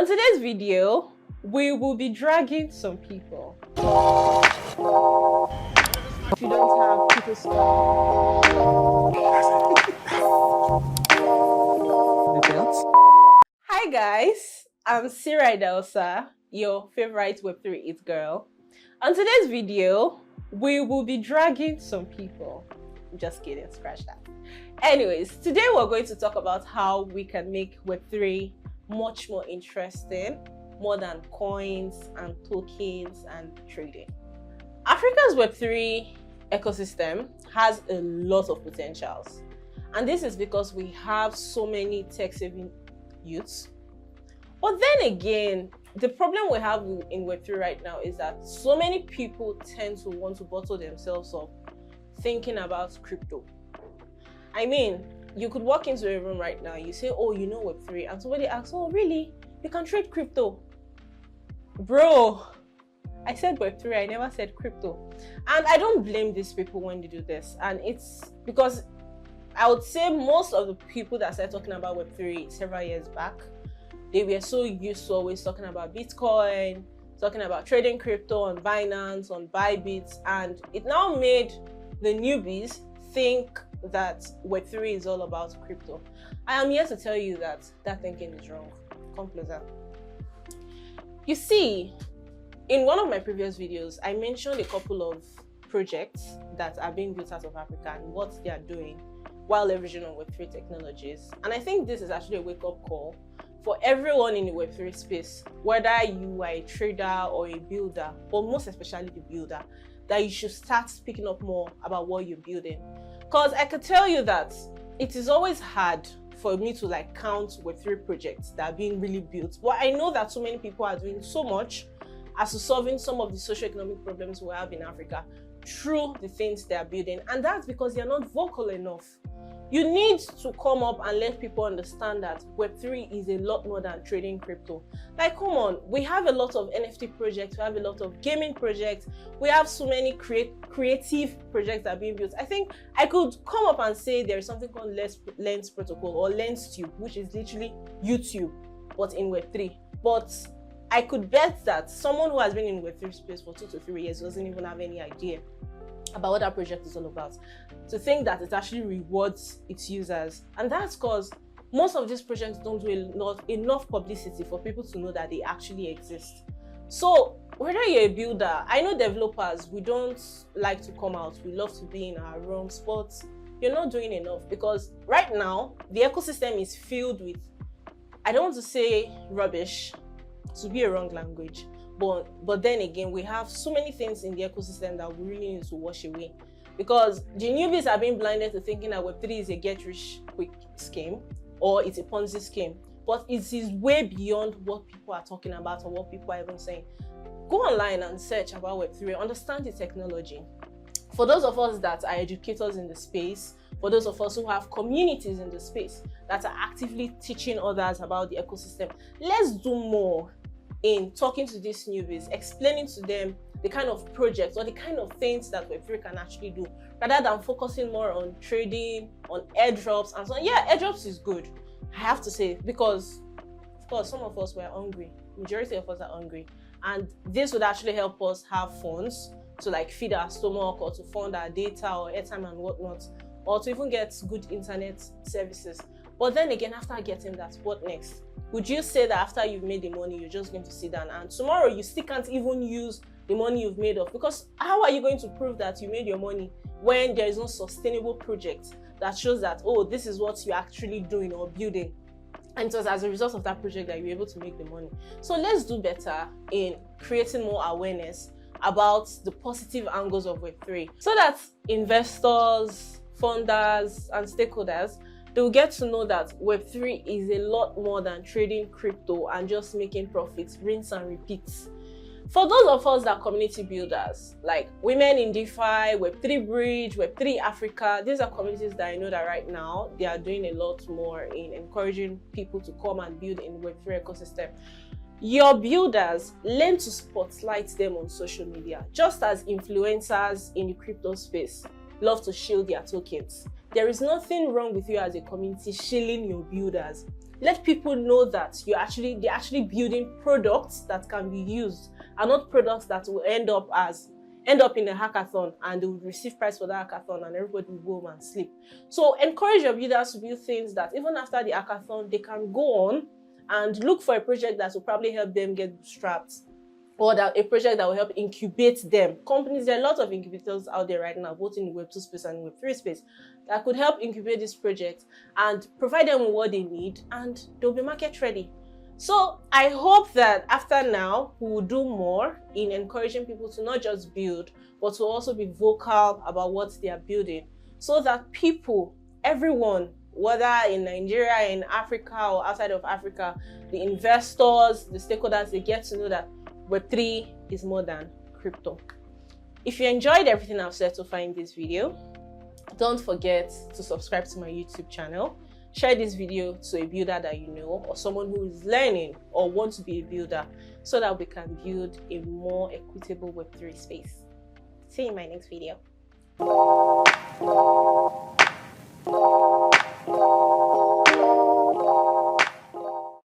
On today's video, we will be dragging some people. If you don't have people Hi guys, I'm Sarahidahosa, your favorite Web3 it girl. On today's video, we will be dragging some people. Just kidding, scratch that. Anyways, today we're going to talk about how we can make Web3 much more interesting, more than coins and tokens and trading. Africa's Web3 ecosystem has a lot of potentials. And this is because we have so many tech-savvy youths. But then again, the problem we have in Web3 right now is that so many people tend to want to bottle themselves up thinking about crypto. I mean, you could walk into a room right now, you say, oh, you know Web3, and somebody asks, oh, really? You can trade crypto? Bro, I said Web3, I never said crypto. And I don't blame these people when they do this. And it's because I would say most of the people that started talking about Web3 several years back, they were so used to always talking about Bitcoin, talking about trading crypto on Binance, on Bybit, and it now made the newbies think that Web3 is all about crypto. I am here to tell you that that thinking is wrong. Come closer. You see, in one of my previous videos, I mentioned a couple of projects that are being built out of Africa and what they are doing while leveraging on Web3 technologies. And I think this is actually a wake-up call for everyone in the Web3 space, whether you are a trader or a builder, but most especially the builder, that you should start speaking up more about what you're building. Because I could tell you that it is always hard for me to count Web3 projects that are being really built. But I know that so many people are doing so much as to solving some of the socioeconomic problems we have in Africa through the things they are building. And that's because they're not vocal enough. You need to come up and let people understand that Web3 is a lot more than trading crypto. Come on, we have a lot of NFT projects, we have a lot of gaming projects, we have so many creative projects that are being built. I think I could come up and say there is something called Lens Protocol or LensTube, which is literally YouTube, but in Web3. But I could bet that someone who has been in Web3 space for 2 to 3 years doesn't even have any idea about what that project is all about, to think that it actually rewards its users. And that's because most of these projects don't do enough publicity for people to know that they actually exist. So whether you're a builder, I know developers, we don't like to come out, we love to be in our rooms, but you're not doing enough, because right now the ecosystem is filled with, I don't want to say rubbish, to be a wrong language, but then again, we have so many things in the ecosystem that we really need to wash away, because the newbies are being blinded to thinking that Web3 is a get-rich-quick scheme or it's a Ponzi scheme. But it is way beyond what people are talking about or what people are even saying. Go online and search about Web3, understand the technology. For those of us that are educators in the space, for those of us who have communities in the space that are actively teaching others about the ecosystem, let's do more in talking to these newbies, explaining to them the kind of projects or the kind of things that Web3 can actually do, rather than focusing more on trading, on airdrops and so on. Yeah, airdrops is good, I have to say, because of course some of us were hungry, majority of us are hungry, and this would actually help us have funds to feed our stomach or to fund our data or airtime and whatnot, or to even get good internet services. But then again, after getting that, what next? Would you say that after you've made the money, you're just going to sit down and tomorrow you still can't even use the money you've made off? Because how are you going to prove that you made your money when there is no sustainable project that shows that, oh, this is what you're actually doing or building, and it was as a result of that project that you were able to make the money? So let's do better in creating more awareness about the positive angles of Web3, so that investors, funders, and stakeholders, they will get to know that Web3 is a lot more than trading crypto and just making profits, rinse and repeat. For those of us that are community builders, like Women in DeFi, Web3 Bridge, Web3 Africa, these are communities that I know that right now they are doing a lot more in encouraging people to come and build in the Web3 ecosystem. Your builders, learn to spotlight them on social media, just as influencers in the crypto space love to shield their tokens. There is nothing wrong with you as a community shilling your builders. let people know that they're actually building products that can be used, and not products that will end up in a hackathon and they will receive prize for the hackathon and everybody will go home and sleep. So encourage your builders to build things that even after the hackathon, they can go on and look for a project that will probably help them get bootstrapped, or that a project that will help incubate them. Companies, there are a lot of incubators out there right now, both in the Web2 space and Web3 space, that could help incubate this project and provide them with what they need, and they'll be market ready. So I hope that after now, we will do more in encouraging people to not just build, but to also be vocal about what they are building, so that people, everyone, whether in Nigeria, in Africa, or outside of Africa, the investors, the stakeholders, they get to know that Web3 is more than crypto. If you enjoyed everything I've said so far in this video, don't forget to subscribe to my YouTube channel. Share this video to a builder that you know, or someone who is learning or wants to be a builder, so that we can build a more equitable Web3 space. See you in my next video.